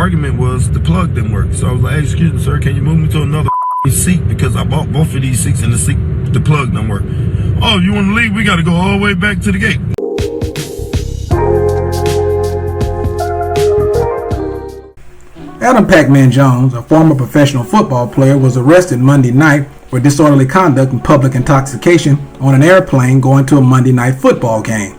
argument was the plug didn't work. So I was like, hey, excuse me, sir, can you move me to another seat? Because I bought both of these seats and the plug didn't work. Oh, you want to leave? We got to go all the way back to the gate. Adam Pacman Jones, a former professional football player, was arrested Monday night for disorderly conduct and public intoxication on an airplane going to a Monday night football game.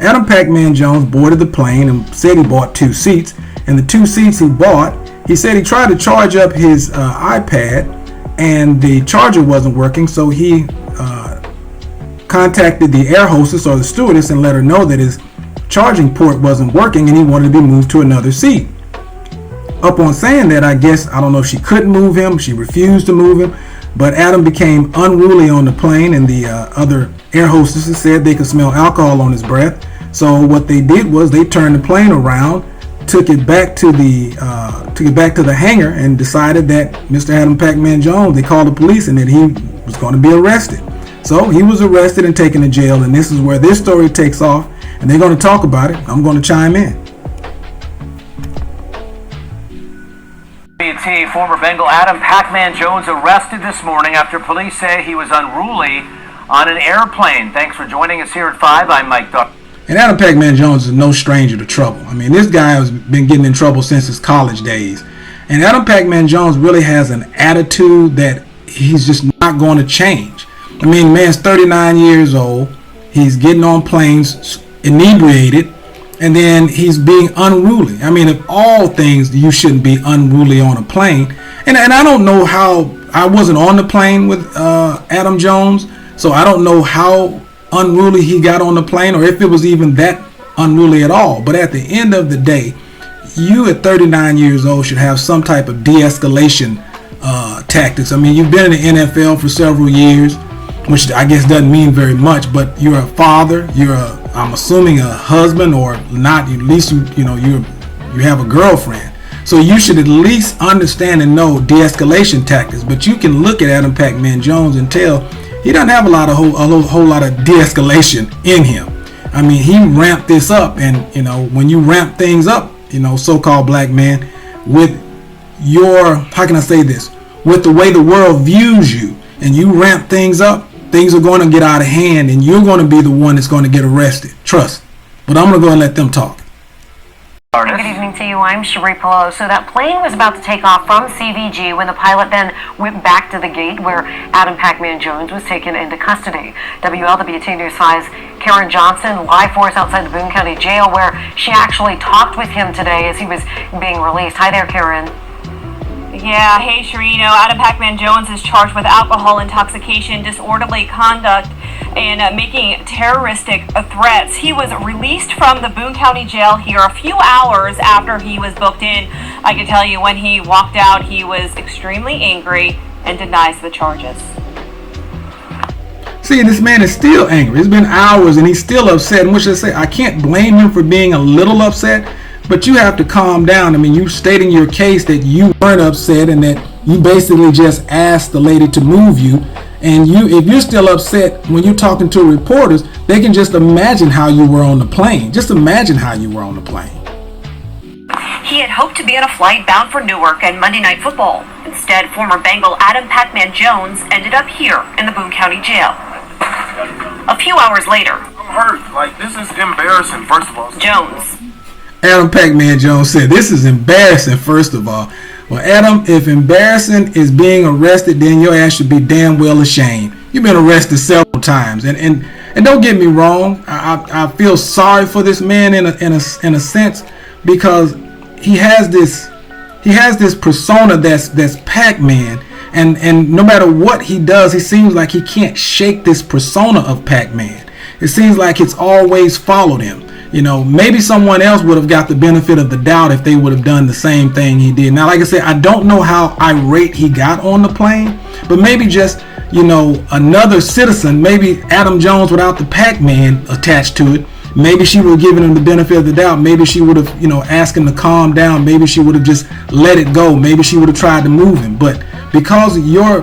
Adam Pacman Jones boarded the plane and said he bought 2 seats. And the 2 seats he bought, he said he tried to charge up his iPad and the charger wasn't working, so he contacted the air hostess or the stewardess and let her know that his charging port wasn't working and he wanted to be moved to another seat. Upon saying that, I don't know if she couldn't move him, she refused to move him, but Adam became unruly on the plane, and the other air hostesses said they could smell alcohol on his breath. So what they did was they turned the plane around, took it back to the hangar, and decided that Mr. Adam Pacman Jones, they called the police and that he was going to be arrested. So he was arrested and taken to jail, and this is where this story takes off, and they're going to talk about it. I'm going to chime in. Former Bengal Adam Pacman Jones arrested this morning after police say he was unruly on an airplane. Thanks for joining us here at 5. I'm Mike Duck. And Adam Pacman Jones is no stranger to trouble. I mean, this guy has been getting in trouble since his college days. And Adam Pacman Jones really has an attitude that he's just not going to change. I mean, man's 39 years old. He's getting on planes inebriated. And then he's being unruly. I mean, of all things, you shouldn't be unruly on a plane. And I don't know how, I wasn't on the plane with Adam Jones, so I don't know how unruly he got on the plane or if it was even that unruly at all. But at the end of the day, you at 39 years old should have some type of de-escalation tactics. I mean, you've been in the NFL for several years, which I guess doesn't mean very much, but you're a father, I'm assuming a husband, or not, at least you have a girlfriend. So you should at least understand and know de-escalation tactics. But you can look at Adam Pacman Jones and tell he doesn't have a whole lot of de-escalation in him. I mean, he ramped this up, and when you ramp things up, so-called black man, with your, how can I say this, with the way the world views you, and you ramp things up, things are going to get out of hand, and you're going to be the one that's going to get arrested. Trust. But I'm going to go and let them talk. Good evening to you. I'm Cherie Pillow. So that plane was about to take off from CVG when the pilot then went back to the gate where Adam Pacman Jones was taken into custody. WLWT News 5's Karen Johnson live for us outside the Boone County Jail, where she actually talked with him today as he was being released. Hi there, Karen. Yeah, hey Cherie, Adam Pacman Jones is charged with alcohol intoxication, disorderly conduct, and making terroristic threats. He was released from the Boone County Jail here a few hours after he was booked in. I can tell you when he walked out, he was extremely angry and denies the charges. See, this man is still angry. It's been hours and he's still upset. And which I say, I can't blame him for being a little upset. But you have to calm down. I mean, you stating your case that you weren't upset and that you basically just asked the lady to move you. And if you're still upset when you're talking to reporters, they can just imagine how you were on the plane. Just imagine how you were on the plane. He had hoped to be on a flight bound for Newark and Monday Night Football. Instead, former Bengal Adam Pacman Jones ended up here in the Boone County Jail. A few hours later, I'm hurt. This is embarrassing, first of all. Jones. Adam Pacman Jones said, this is embarrassing, first of all. Well, Adam, if embarrassing is being arrested, then your ass should be damn well ashamed. You've been arrested several times. And don't get me wrong, I feel sorry for this man in a sense, because he has this persona that's Pac-Man. And no matter what he does, he seems like he can't shake this persona of Pac-Man. It seems like it's always followed him. Maybe someone else would have got the benefit of the doubt if they would have done the same thing he did. Now, like I said, I don't know how irate he got on the plane, but maybe just, another citizen, maybe Adam Jones without the Pac-Man attached to it, maybe she would have given him the benefit of the doubt. Maybe she would have, asked him to calm down. Maybe she would have just let it go. Maybe she would have tried to move him. But because of your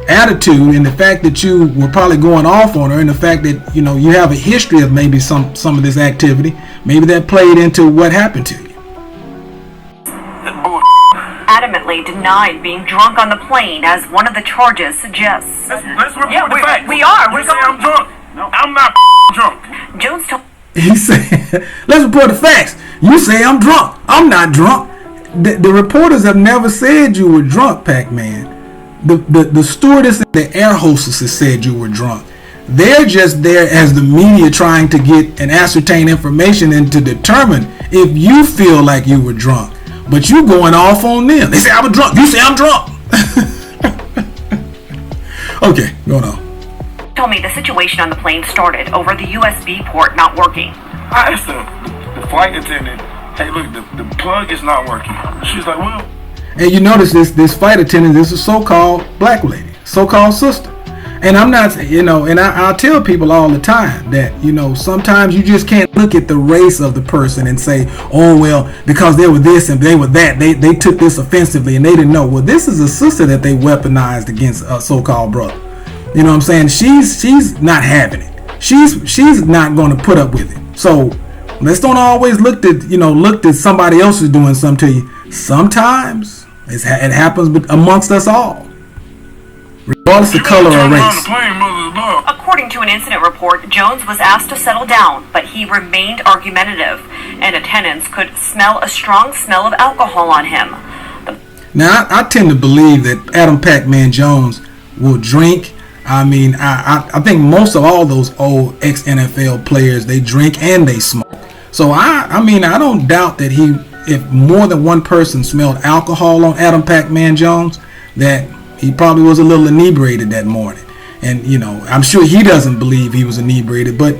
attitude and the fact that you were probably going off on her, and the fact that you have a history of maybe some of this activity, maybe that played into what happened to you. That bull. Adamantly denied being drunk on the plane, as one of the charges suggests. Let's report the facts. We are. You say I'm drunk. No. I'm not drunk. Jones told. He said, let's report the facts. You say I'm drunk. I'm not drunk. The reporters have never said you were drunk, Pac-Man. The stewardess and the air hostesses said you were drunk. They're just there as the media trying to get and ascertain information and to determine if you feel like you were drunk. But you going off on them. They say I was drunk. You say I'm drunk. Okay, going on. Told me the situation on the plane started over the USB port not working. I asked the flight attendant, hey, look, the plug is not working. She's like, well. And you notice this flight attendant is a so-called black lady, so-called sister. And I'm not, and I'll tell people all the time that, sometimes you just can't look at the race of the person and say, oh, well, because they were this and they were that, they took this offensively and they didn't know. Well, this is a sister that they weaponized against a so-called brother. You know what I'm saying? She's not having it. She's not going to put up with it. So let's don't always look at somebody else is doing something to you. Sometimes it happens amongst us all, regardless of color or race. According to an incident report, Jones was asked to settle down, but he remained argumentative, and attendants could smell a strong smell of alcohol on him. Now, I tend to believe that Adam Pacman Jones will drink. I mean, I think most of all those old ex-NFL players, they drink and they smoke. So, I don't doubt that if more than one person smelled alcohol on Adam Pacman Jones, that he probably was a little inebriated that morning. And, I'm sure he doesn't believe he was inebriated, but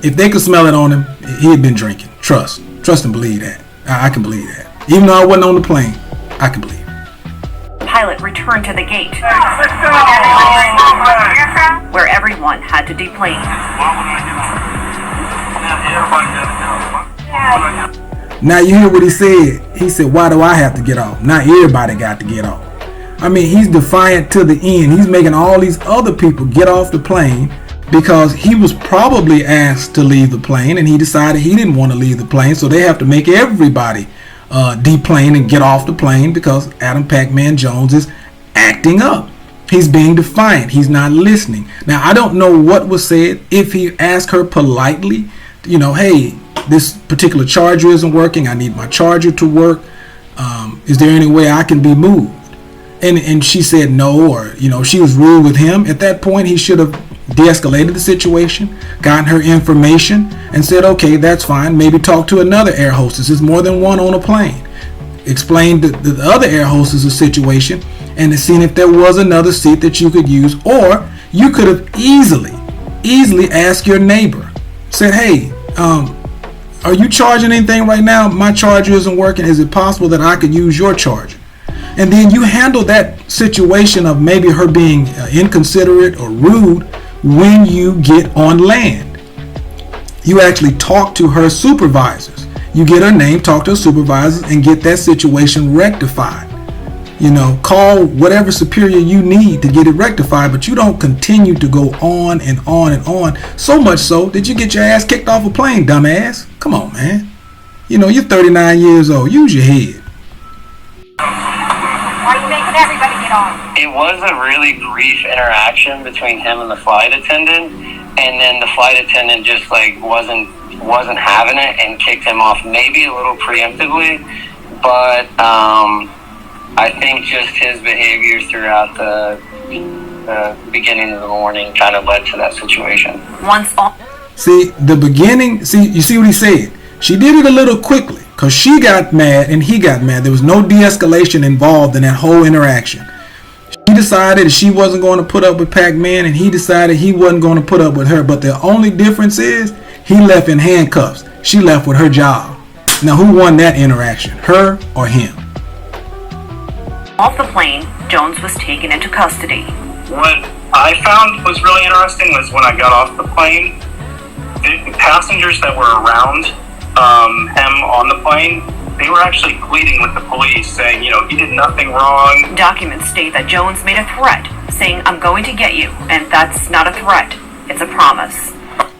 if they could smell it on him, he had been drinking. Trust and believe that. I can believe that. Even though I wasn't on the plane, I can believe it. Pilot returned to the gate, where everyone had to deplane. Now you hear what he said. He said, why do I have to get off? Not everybody got to get off. I mean, he's defiant to the end. He's making all these other people get off the plane because he was probably asked to leave the plane and he decided he didn't want to leave the plane. So they have to make everybody deplane and get off the plane because Adam Pacman Jones is acting up. He's being defiant. He's not listening. Now, I don't know what was said. If he asked her politely, hey, this particular charger isn't working. I need my charger to work. Is there any way I can be moved? And she said no, or, she was rude with him. At that point, he should have de-escalated the situation, gotten her information, and said, okay, that's fine. Maybe talk to another air hostess. There's more than one on a plane. Explain the other air hostess the situation and seen if there was another seat that you could use, or you could have easily asked your neighbor. Said, hey, are you charging anything right now? My charger isn't working. Is it possible that I could use your charger? And then you handle that situation of maybe her being inconsiderate or rude when you get on land. You actually talk to her supervisors. You get her name, talk to her supervisors, and get that situation rectified. Call whatever superior you need to get it rectified, but you don't continue to go on and on and on. So much so that you get your ass kicked off a plane, dumbass. Come on, man. You're 39 years old. Use your head. Why are you making everybody get off? It was a really brief interaction between him and the flight attendant, and then the flight attendant just wasn't having it and kicked him off, maybe a little preemptively, but I think just his behavior throughout the beginning of the morning kind of led to that situation. You see what he said? She did it a little quickly because she got mad and he got mad. There was no de-escalation involved in that whole interaction. She decided she wasn't going to put up with Pac-Man, and he decided he wasn't going to put up with her. But the only difference is he left in handcuffs. She left with her job. Now, who won that interaction, her or him? Off the plane, Jones was taken into custody. What I found was really interesting was when I got off the plane, the passengers that were around him on the plane, they were actually pleading with the police, saying, he did nothing wrong. Documents state that Jones made a threat, saying, I'm going to get you, and that's not a threat, it's a promise.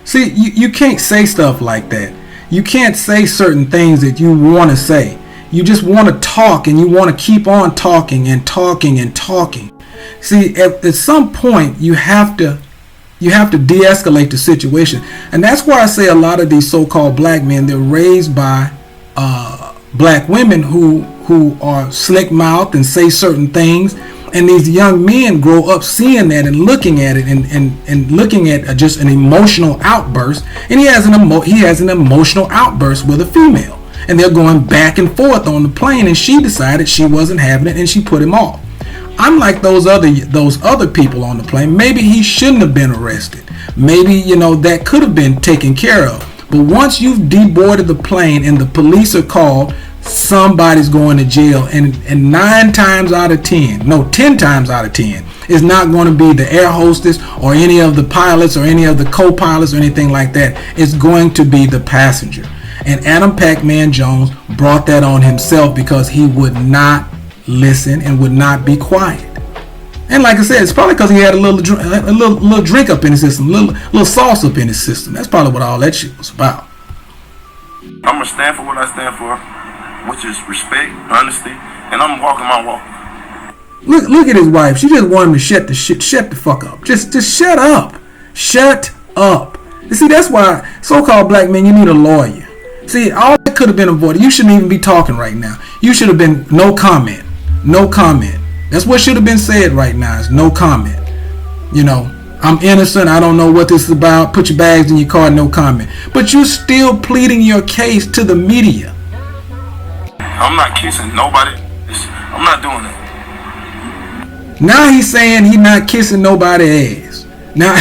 See, you can't say stuff like that. You can't say certain things that you want to say. you just want to talk, and you want to keep on talking and talking and talking. See, at some point you have to de-escalate the situation, and that's why I say a lot of these so-called black men, they're raised by black women who are slick-mouthed and say certain things, and these young men grow up seeing that and looking at it and looking at just an emotional outburst, and he has an emotional outburst with a female, and they're going back and forth on the plane, and she decided she wasn't having it and she put him off. I'm like those other people on the plane. Maybe he shouldn't have been arrested. Maybe, that could have been taken care of. But once you've deboarded the plane and the police are called, somebody's going to jail. And 10 times out of 10, is not going to be the air hostess or any of the pilots or any of the co-pilots or anything like that. It's going to be the passenger. And Adam Pacman Jones brought that on himself because he would not listen and would not be quiet. And like I said, it's probably because he had a little drink up in his system, little sauce up in his system. That's probably what all that shit was about. I'm gonna stand for what I stand for, which is respect, honesty, and I'm walking my walk. Look at his wife. She just wanted him to shut the fuck up. Just shut up. Shut up. You see, that's why so-called black men, you need a lawyer. See, all that could have been avoided. You shouldn't even be talking right now. You should have been no comment. No comment. That's what should have been said right now, is no comment. I'm innocent. I don't know what this is about. Put your bags in your car, no comment. But you're still pleading your case to the media. I'm not kissing nobody. I'm not doing that. Now he's saying he's not kissing nobody's ass. Now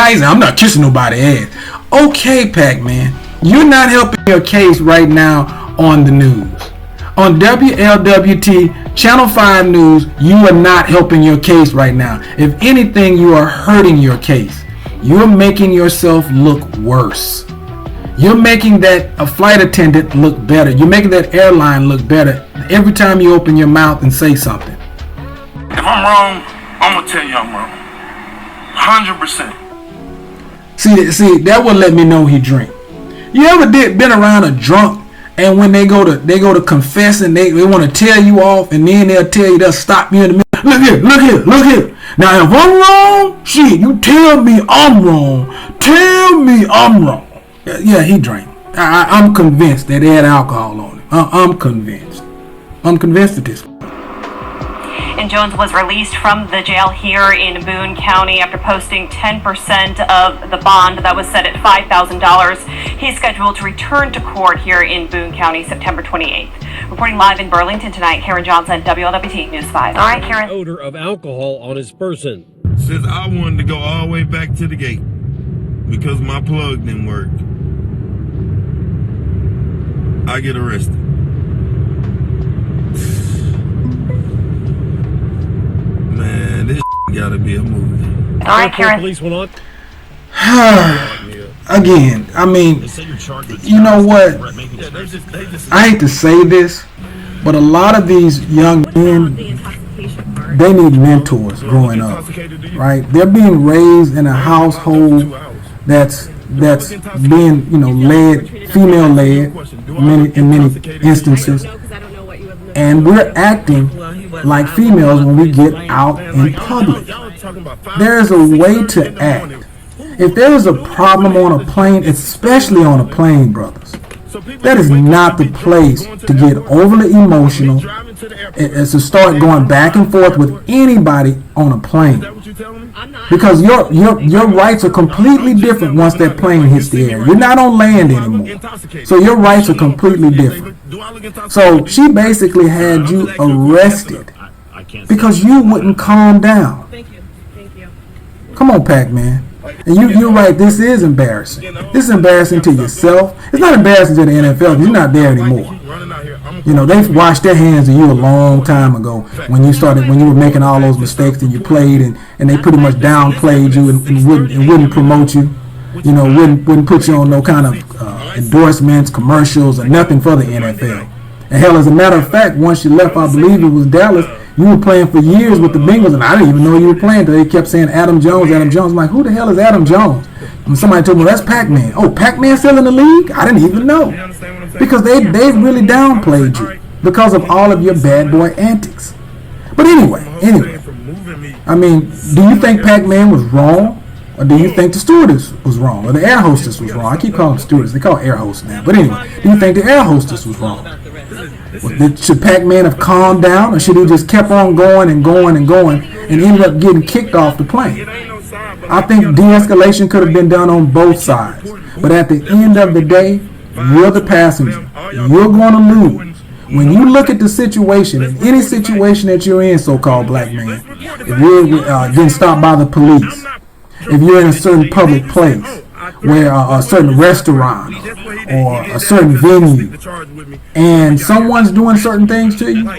he's saying, I'm not kissing nobody's ass. Okay, Pac-Man, you're not helping your case right now on the news. On WLWT, Channel 5 News, you are not helping your case right now. If anything, you are hurting your case. You're making yourself look worse. You're making a flight attendant look better. You're making that airline look better every time you open your mouth and say something. If I'm wrong, I'm going to tell you I'm wrong. 100%. See, that would let me know he drink. You ever been around a drunk, and when they go to confess and they want to tell you off, and then they'll stop you in the middle. Look here. Now if I'm wrong, shit, you tell me I'm wrong. Tell me I'm wrong. Yeah, he drank. I'm convinced that they had alcohol on him. I'm convinced. I'm convinced of this. And Jones was released from the jail here in Boone County after posting 10% of the bond that was set at $5,000. He's scheduled to return to court here in Boone County September 28th. Reporting live in Burlington tonight, Karen Johnson, WLWT News 5. All right, Karen. Odor of alcohol on his person. Since I wanted to go all the way back to the gate because my plug didn't work, I get arrested. Man, this gotta be a movie. All right, Karen. Police went on. Again, I mean, you know what? I hate to say this, but a lot of these young men, they need mentors growing up, right? They're being raised in a household that's being, led, female-led, in many instances. And we're acting like females when we get out in public. There is a way to act. If there is a problem on a plane, especially on a plane, brothers, that is not the place to get overly emotional and to start going back and forth with anybody on a plane. Because your rights are completely different once that plane hits the air. You're not on land anymore. So your rights are completely different. So she basically had you arrested because you wouldn't calm down. Come on, Pac-Man. And you're right, this is embarrassing. This is embarrassing to yourself. It's not embarrassing to the NFL. You're not there anymore. They've washed their hands of you a long time ago when you were making all those mistakes and you played and they pretty much downplayed you and wouldn't promote you. Wouldn't put you on no kind of endorsements, commercials, or nothing for the NFL. And hell, as a matter of fact, once you left, I believe it was Dallas, you were playing for years with the Bengals, and I didn't even know you were playing until they kept saying Adam Jones, Adam Jones. I'm like, who the hell is Adam Jones? And somebody told me, that's Pac-Man. Oh, Pac-Man still in the league? I didn't even know. because they really downplayed you because of all of your bad boy antics. But anyway, I mean, do you think Pacman was wrong? Or do you think the stewardess was wrong? Or the air hostess was wrong? I keep calling them stewardess. They call it air hosts now. But anyway, do you think the air hostess was wrong? Should Pacman have calmed down? Or should he just kept on going and going and going and ended up getting kicked off the plane? I think de-escalation could have been done on both sides. But at the end of the day, you're the passenger. You're going to lose. When you look at the situation, in any situation that you're in, so-called black man, if you're getting stopped by the police, if you're in a certain public place, where a certain restaurant or a certain venue, and someone's doing certain things to you,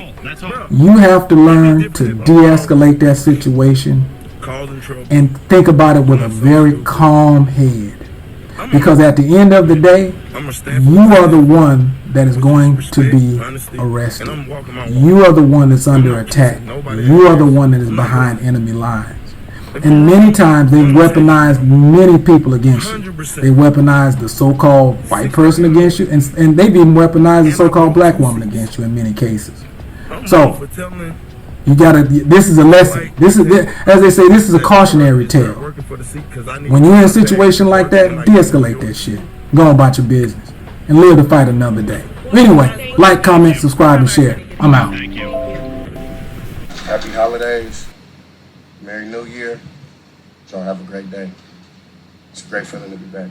you have to learn to de-escalate that situation and think about it with a very calm head. Because at the end of the day, you are the one that is going to be arrested. You are the one that's under attack. You are the one that is behind enemy lines. And many times they weaponize many people against you. They weaponize the so-called white person against you, and they've even weaponized the so-called black woman against you in many cases. So you gotta. This is a lesson. This is, as they say, this is a cautionary tale. When you're in a situation like that, de-escalate that shit. Go about your business and live to fight another day. Anyway, like, comment, subscribe, and share. I'm out. Happy holidays. Merry New Year. Y'all have a great day. It's a great feeling to be back.